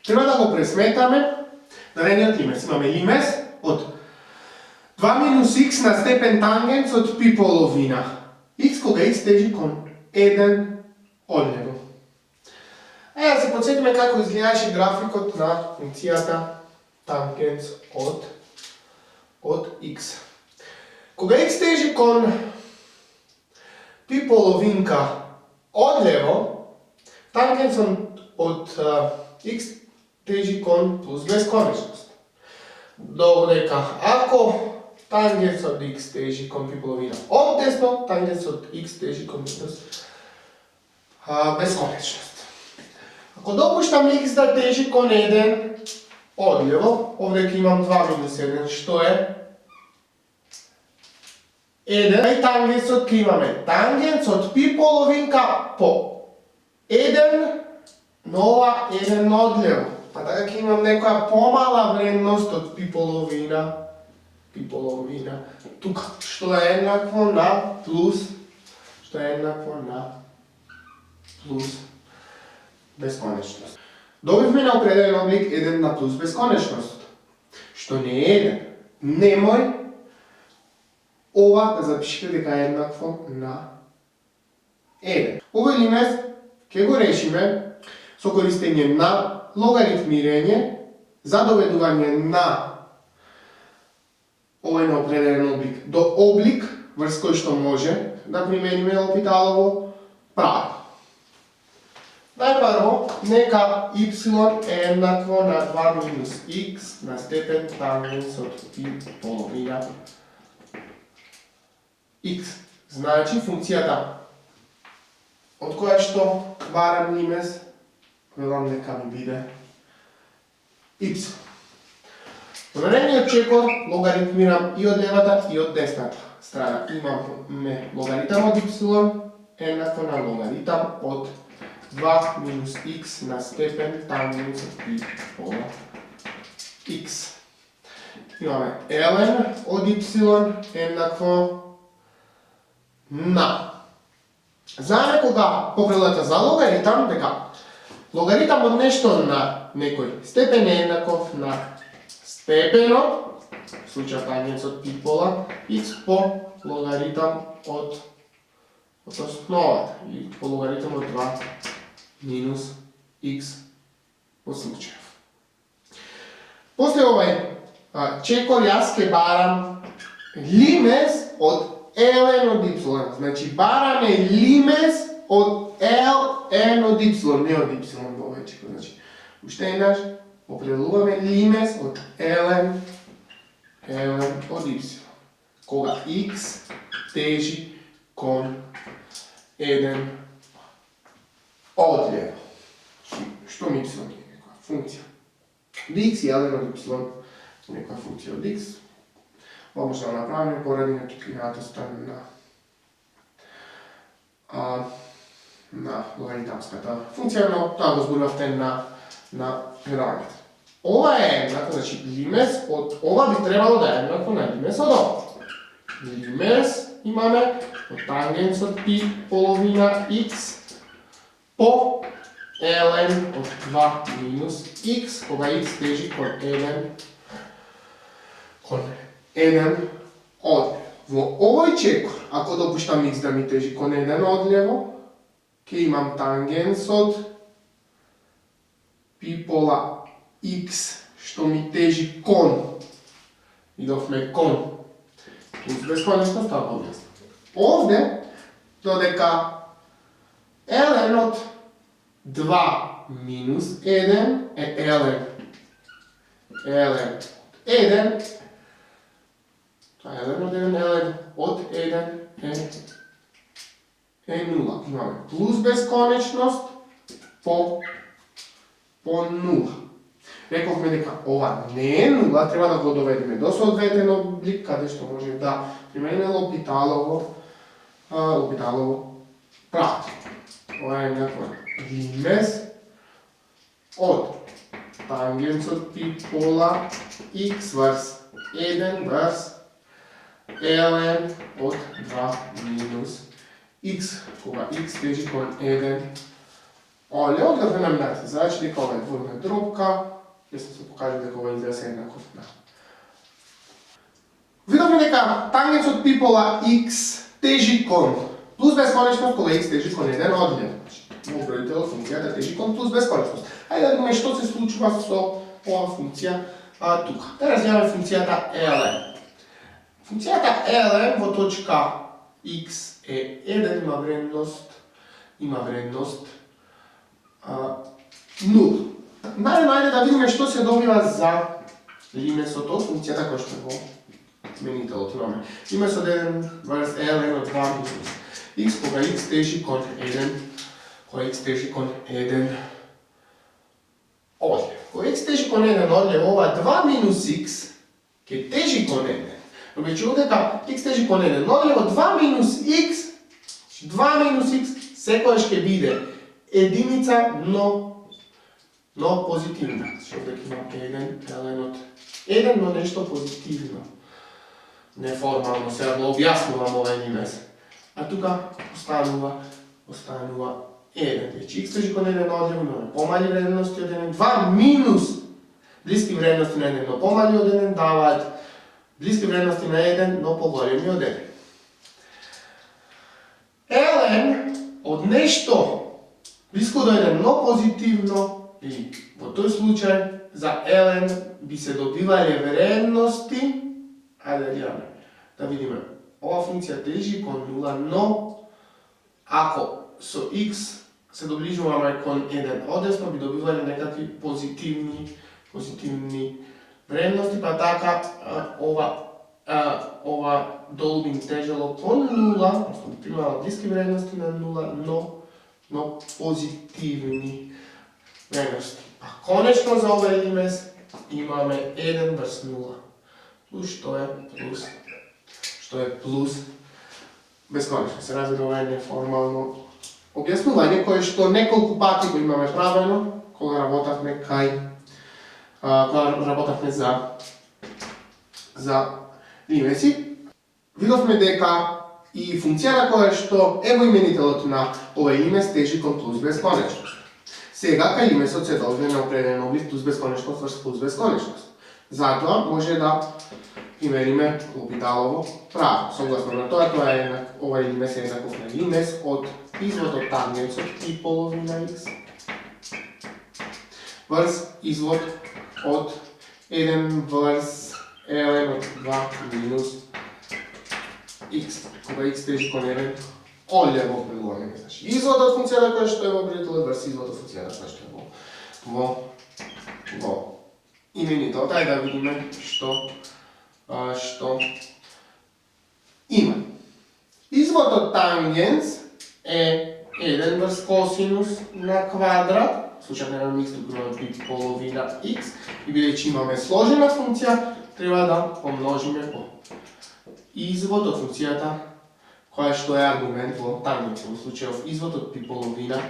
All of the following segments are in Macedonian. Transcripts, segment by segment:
Трябва да го пресметаме наредниот лимес. Имаме лимес од 2 минус х на степен тангенс од π половина. Х кога х тежи кон 1 одлево. Да се подсетиме како изгледаше графикот на функцијата тангенс од х. Кога х тежи кон π половинка одлево, тангенсот од х тежи кон плюс бесконечност. Додека ако тангенсот од х тежи кон π половина оддесно, тангенсот од х тежи кон минус бесконечност. Ако допуштам х да тежи кон 1 одлево, овде ќе имам 2 минус 1, што е 1, и тангенсот ќе имаме тангенс од π половинка по 1 но ова 1 одлево. Па така ќе имам некоја помала вредност од π половина, тука, што е еднакво на плюс, бесконечност. Добивме на определен облик 1 на плюс бесконечност, што не е 1. Немој ова да запишете дека е еднакво на 1. Овој лимес ќе го решиме со користење на логаритмирање за доведување на овој неопределен облик до облик врз кој што може да примениме Лопиталово правило. Најпрво, нека y е еднакво на 2 минус х на степен тангенс од π половина х. Значи, функцијата од која што барам лимес, велам нека ми биде y. Во наредниот чекор логаритмирам и од левата и од десната страна. Имаме логаритам од y еднакво на логаритам од 2 минус х на степен тангенс од π пола х. Имаме ln од y еднакво на. Знаеме кога попрелата за логаритам, дека логаритам од нешто на некој степен е еднаков на степенот, в случај тангенс од π пола х по логаритам од основата, или по логаритам од 2 минус х по случајов. После овај чекор јас ке барам лимес од ln од y. Значи бараме лимес од ln од y, не од y во овој чекор. Значи, уште еднаш определуваме лимес од ln од y. Кога х тежи кон 1 одлево. Што ми y е некоја функција. Dx и ln од y некоја функција од x. Ова може да направиме поради нечутливината на логаритамската функција, но тоа го зборувавте на предавањето. Ова е еднакво, значи лимес од ова би требало да е еднакво на лимес од ова. Лимес имаме од тангенс од π половина х по ln од 2 минус х, кога х тежи кон 1 одлево. Во овој чекор, ако допуштам х да ми тежи кон 1 одлево, ќе имам тангенсот π пола х, што ми тежи кон, видовме кон, плюс бесконечност, тоа го објаснам. Овде, додека ln од 2 минус 1 е ln од 1, тоа е ln од 1 е 0. Имаме плюс бесконечност по 0. Рековме дека ова не е 0, треба да го доведеме до соодветен облик, каде што може да примениме Лопиталово правило. Ова е некој лимес од тангенсот π пола х врз 1 врз ln од 2 минус х, кога х тежи кон 1 Ovdje odgovor nam dati. Znači дека ова е двојна дробка, јасно се покажа дека ова израз е еднаков на. Видовме дека тангенсот пипола x тежи кон плюс бесконечност, кога x тежи кон 1 одлев. Во бројителот функцијата тежи кон плюс бесконечност. Ајде да видиме што се случува со ова функција тука. Да разгледаме функцијата ln. Функцијата ln во точка x е 1 има вредност 0. Најде да видиме што се добива за лимесот од функцијата која што е во менителот. Имаме лимесот 1 врз ln од 2 минус x кога x тежи кон 1, кога x тежи кон 1 одлев. Кога x тежи кон 1 одлев, ова 2 минус x ќе тежи кон 1. Но веќе дека x тежи кон 1 одлев, 2 минус x секојаш ќе биде единица, но позитивна. Што дека има 1 ln од 1, но нешто позитивно. Неформално сега го објаснувам овој лимес. А тука останува 1. Веќе x тежи кон 1 одлев, но помали вредности од 1, 2 минус блиски вредности на 1, но помали од 1 даваат блиски вредности на 1, но поголеми од 1. ln од нешто блиско до 1, но позитивно, и во тој случај за ln би се добивале вредности, да видиме, ова функција тежи кон 0, но ако со x се доближуваме кон 1 одесно, би добивале некакви позитивни вредности, па така ова долу би тежело кон 0, би примала блиски вредности на 0, но позитивни вредности. А конечно за овој лимес имаме 1 врз 0, што е плюс бесконечно. Се разбира, ова е неформално објаснување кое што неколку пати го имаме правено кога работавме за лимеси. Видовме дека и функцијата која што е во именителот на овој лимес тежи кон плюс бесконечност. Сега кај лимесот се должи на определен облик плюс бесконечност врз плюс бесконечност. Затоа може да примериме Лопиталово правило. Согласно на тоа е овој лимес е еднаков на лимес од извод од тангенсот и половина x врз извод од 1 врз ln од 2 минус x, кога x тежи кон 1, одлев во прилогување. Значи, извод од функцијата која што е во бројителот врз извод од функцијата која што е во именителот. Ајде да видиме што има. Извод од тангенс е 1 врз косинус на квадрат, в случајот на x туку имаме пи половина x, и бидејќи имаме сложена функција, треба да помножиме по извод од функцијата која што е аргумент во тангенс. Во случајов извод од пи половина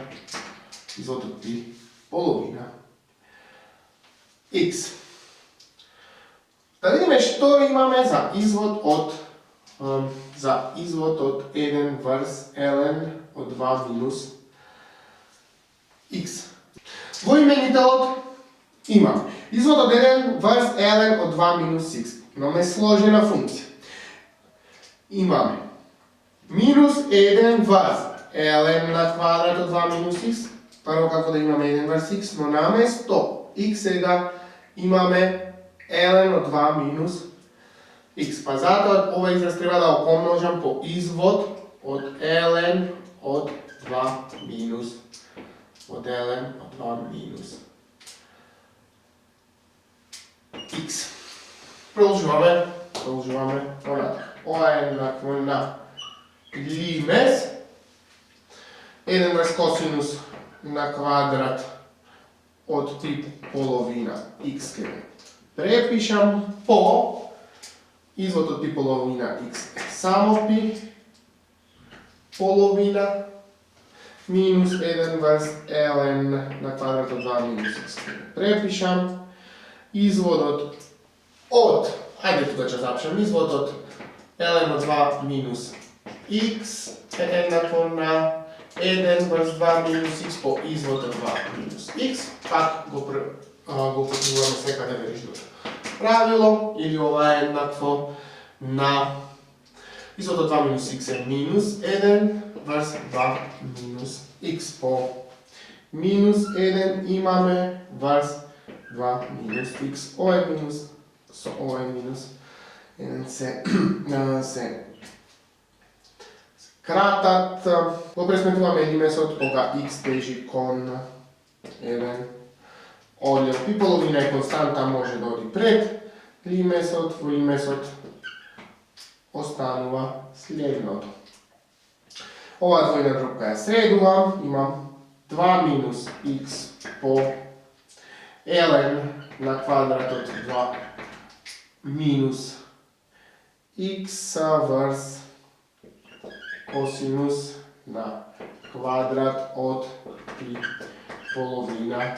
x. Да видиме што имаме за извод од 1 врз ln од 2 минус x. Во именителот имаме извод од 1 врз ln од 2 минус x. Имаме сложена функција. Имаме минус 1 врз ln на квадрат од 2 минус x. Прво како да имаме 1 врз x, но наместо x сега имаме ln од 2 минус x. Па затоа ова израз треба да го помножам по извод од ln од 2 минус x. Продолжуваме понатаму. Ова е еднакво на лимес 1 врз косинус на квадрат од пи половина x ќе препишам по извод од пи половина x само пи половина минус 1 врз ln на квадрат од 2 минус x. Препишам изводот од, ајде тука ќе запишам, изводот ln од 2 минус x е еднакво на 1 vrst 2 minus x po izvod od 2 minus x, pak go upotrebujemo sve kada verižno pravilo, ili ova je jednako na izvod od 2 minus x je minus 1 vrst 2 minus x po minus 1 imame vrst 2 minus x, ovo je minus, so ovo je minus, 1 se kratat, poprej sme tu máme limesot, koga x teži kon 1 odljev pi polovina je konstanta, može dodi pred limesot, limesot ostanuva slijedno. Ova dvojna drobka je sreduva, imam 2 minus x po ln na kvadrat od 2 minus x vrst kosinus na kvadrat od pi polovina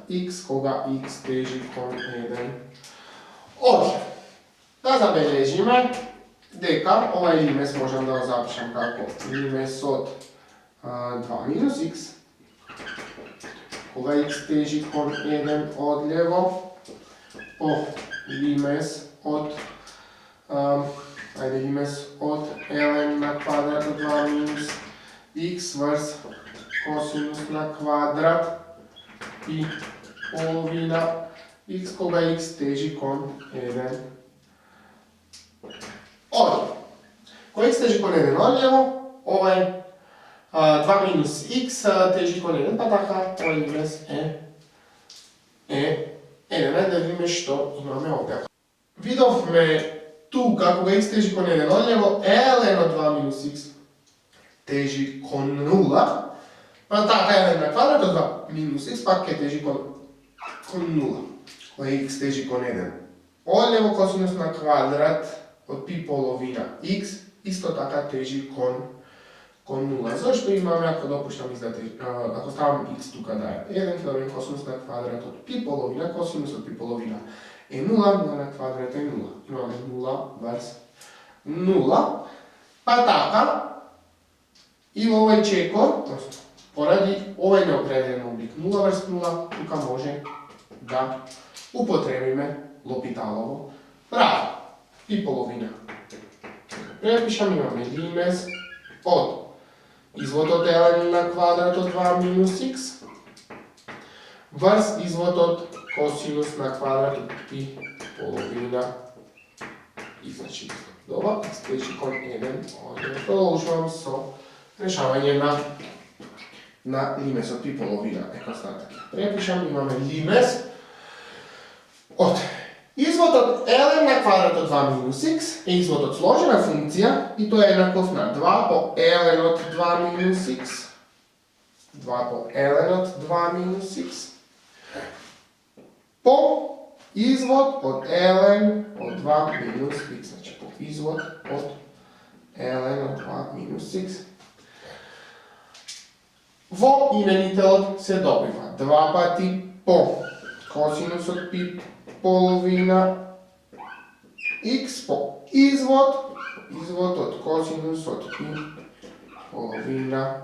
x, koga x teži kon 1 odljev. Da zabeležime, deka, ovaj limes možem da zapišem kako limes od 2 minus x, koga x teži kon 1 odljevo, po limes od limes od ln na kvadrat od 2 minus x vrst kosinus na kvadrat pi polovina x, koga x teži kon 1 odljevo. Ko x teži kon 1 odljevo, ovaj 2 minus x teži kon 1, pa taka ovaj limes da vidimo što imamo ovdje. Vidovme tu kako ga x teži kon 1 odljevo, ln od 2 minus x teži kon 0, pa taka ln na kvadrat od 2 minus x pak je teži kon 0, koja x teži kon 1 odljevo, kosinus na kvadrat od pi polovina x isto taka teži kon 0. Zašto imam, ako dopuštam ako stavim x tu kada je 1, kada je kosinus na kvadrat od pi polovina, kosinus od pi polovina je 0, 0 na kvadrat je 0. Imamo 0 vrst 0, pa taka, i ovaj čekor, poradi ovaj neopredeljen oblik 0 vrst 0, tuka može da upotrebime L'Hospitalovo pravilo. Pi polovina. Prepišam, imamo limes od izvod od ln na kvadrat od 2 minus x vrst izvod od kosinus na kvadrat od pi polovina i znači dobro, x teži kon 1 odljevo. Продолжавам со решавање на лимес од pi polovina е константа. Препишам, имаме лимес од izvod od ln na kvadrat od 2 minus x je izvod od složena funkcija i to je jednakov na 2 po ln od 2 minus x. 2 po ln od 2 minus x. Po izvod od ln od 2 minus x. Znači po izvod od ln od 2 minus x. Во именителот се добива 2 пати по косинус од pi polovina x po izvod od kosinus od pi polovina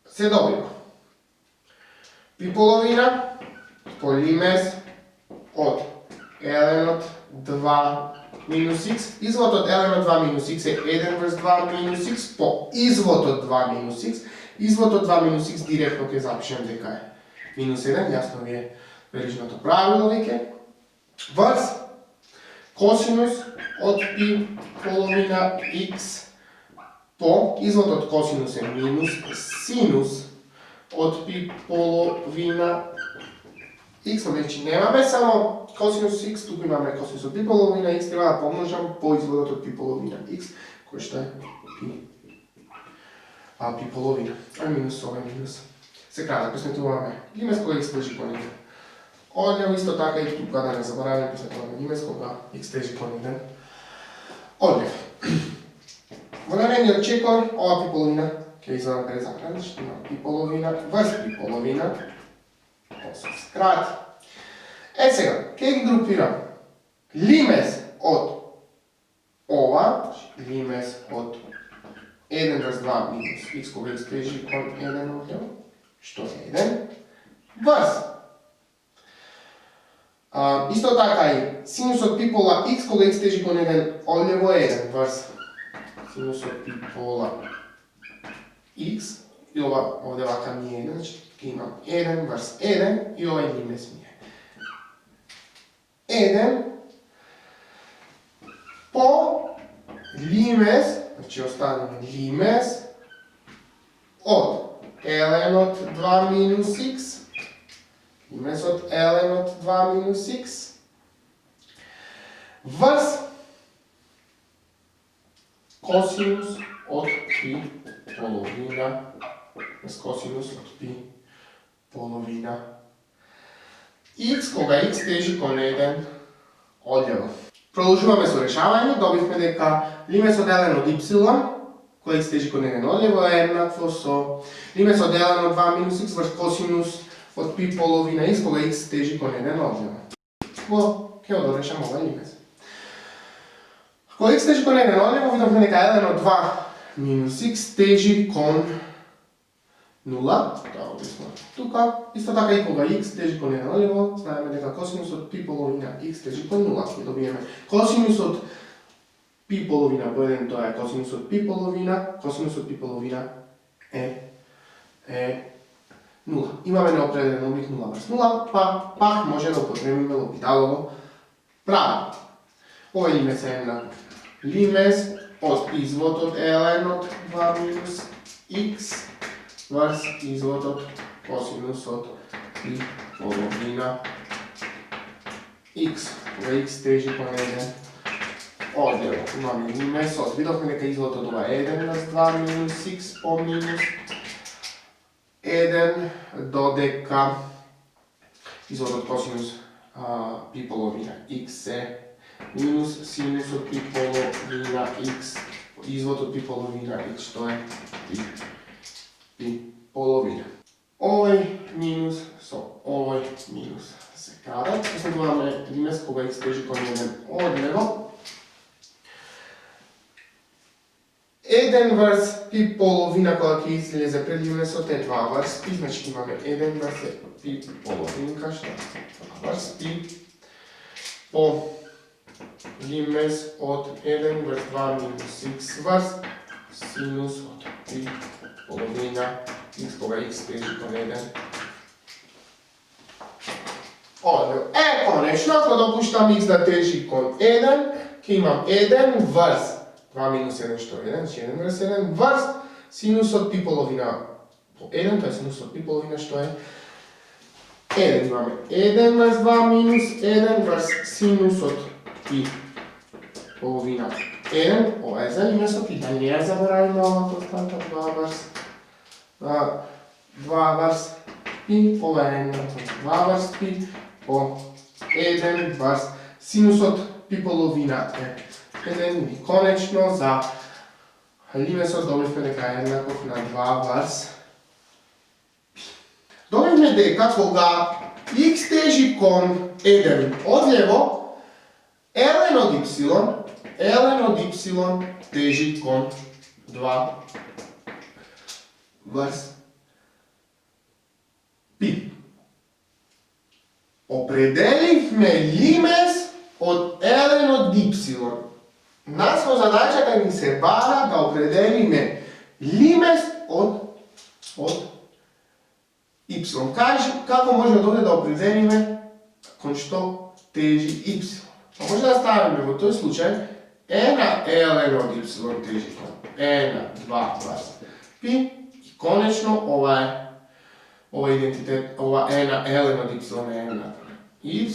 se dobiva. Pi polovina po limes od ln od 2 minus x, izvod od ln od 2 minus x je 1 vrst 2 minus x po izvod od 2 minus x, izvod od 2 minus x direktno ke zapišem дека je minus 1, jasno vi je verižното правило веќе, vrst kosinus od pi polovina x po izvod od kosinus je minus sinus od pi polovina x, znači nemаме само kosinus x, тук имаме kosinus od pi polovina x, treba да помножам по изводот од pi polovina x, кој што е pi polovina, а минус ова минус. Се крајно, ако сме tu имаме лимес кој x teži kon 1. Odljev isto така i tu kada ne zaboravim, posvetljamo limes koga x teži kon 1. Odljev. Во наредниот чекор, ова pi polovina ќе извадам пред закраниш, имам pi polovina, vrst pi polovina, тоа се скрати. Сега, ќе ги групирам limes од ова, limes од 1 vrs 2 minus x кога x teži kon 1 odljevo, što je 1, vrs. Isto tako i sinus od pi pola x koga x teži kon 1 odljevo je 1 vrs sinus od pi pola x i ovdje ovakav nije 1, znači imam 1 vrs 1 i ovaj limes mi je 1 po limes, znači ostane limes od ln od 2 minus x, limes od ln od 2 minus x, vrs kosinus od pi polovina, kosinus od pi polovina x koga x teži kon 1 odljevo. Продолжуваме со решавање, добивме дека лимес од ln од y, кој x teži kon 1 одлево е еднакво со лимес од ln од 2 минус x врз косинус од пи половина x, кога x teži kon 1 одлево. Ќе го дорешам овај лимес. Кога x teži kon 1 одлево, видовме дека ln од 2 минус x teži kon 0, тоа го пишеме тука. Исто така и кога x teži kon 1 одлево, знаеме дека косинус од пи половина x teži kon 0. Ќе добиеме косинус од пи половина по 1, тоа е косинус од пи половина е 0. Имаме неопределен облик 0 врз 0, па пак може да употребиме L'Hopitalово правило. Овој лимес е еднаков лимес од извод од ln од 2 минус x врз извод од косинус од пи половина x, кога x teži kon 1 одлево. Имаме лимес од, видовме дека извод од ова 1 врз 2 минус x по минус 1 додека извод од косинус пи половина x е минус синус од пи половина x, извод од пи половина x, што е пи половина. Овој минус со овој минус се крадат. Последуваме лимес кога x teži kon 1 одлево. 1 врз пи половина кога ќе излезе пред лимесот е 2 врз пи, значи имаме 1 врз пи половинка, што е 2 врз пи по лимес од 1 врз 2 минус x врз синус од пи половина x кога x teži kon 1 одлево. Конечно, ако допуштам x да teži kon 1, ќе имам 1 врз 2 минус 1 што е 1, значи 1 врз 1 врз синус од пи половина по 1, тоа е синус од пи половина што е 1. Имаме 1 врз 2 минус 1 врз синус од пи половина 1, ова е за лимесот и да не ја заборавиме ова константа 2 врз пи, ова е 2 врз пи по 1 врз синусот пи половина е 1 и конечно за лимесот добивме дека е еднаков на 2 врз пи. Добивме дека кога x teži kon 1 одлево, ln од y teži kon 2 врз пи. Определивме лимес од ln од y. Нас во задачата ни се бара да определиме лимес од y. Кажи како може да дојде да определиме кон што тежи y. Може да ставиме во тој случај e на ln од y тежи кон e на 2 врз пи и конечно ова идентитет, ова e на ln од y е еднакво y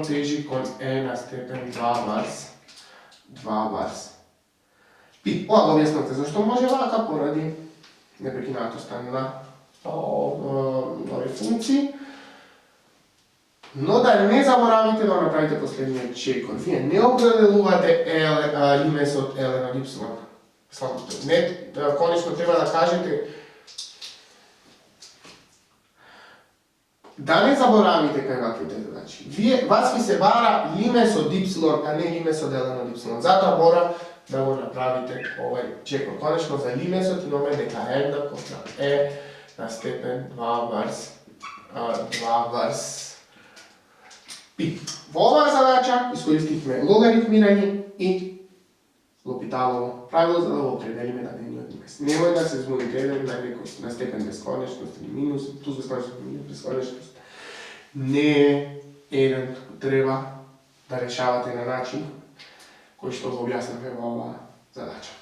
тежи кон e на степен 2 врз пи. Ова го објаснавте зашто може вака поради непрекинато стане на нови функции. Но да не заборавите да направите последниот чекор. Вие не определувате лимес од ln од y. Не, конечно треба да кажете да не заборавите кај ваквите задачи. Вас ви се бара лимес од y, а не лимес од ln од y. Затоа да го направите овај чекор. Конечно, за лимесот имаме дека е еднаков на е на степен 2 врз пи. Во оваа задача искористивме логаритмирање и Лопиталово правило за да го определиме дадениот лимес. Немој да се збуните еден на степен бесконечност или минус, плюс бесконечност или минус бесконечност. Не е еден, треба да решавате на начин кој што го објаснавме во оваа задача.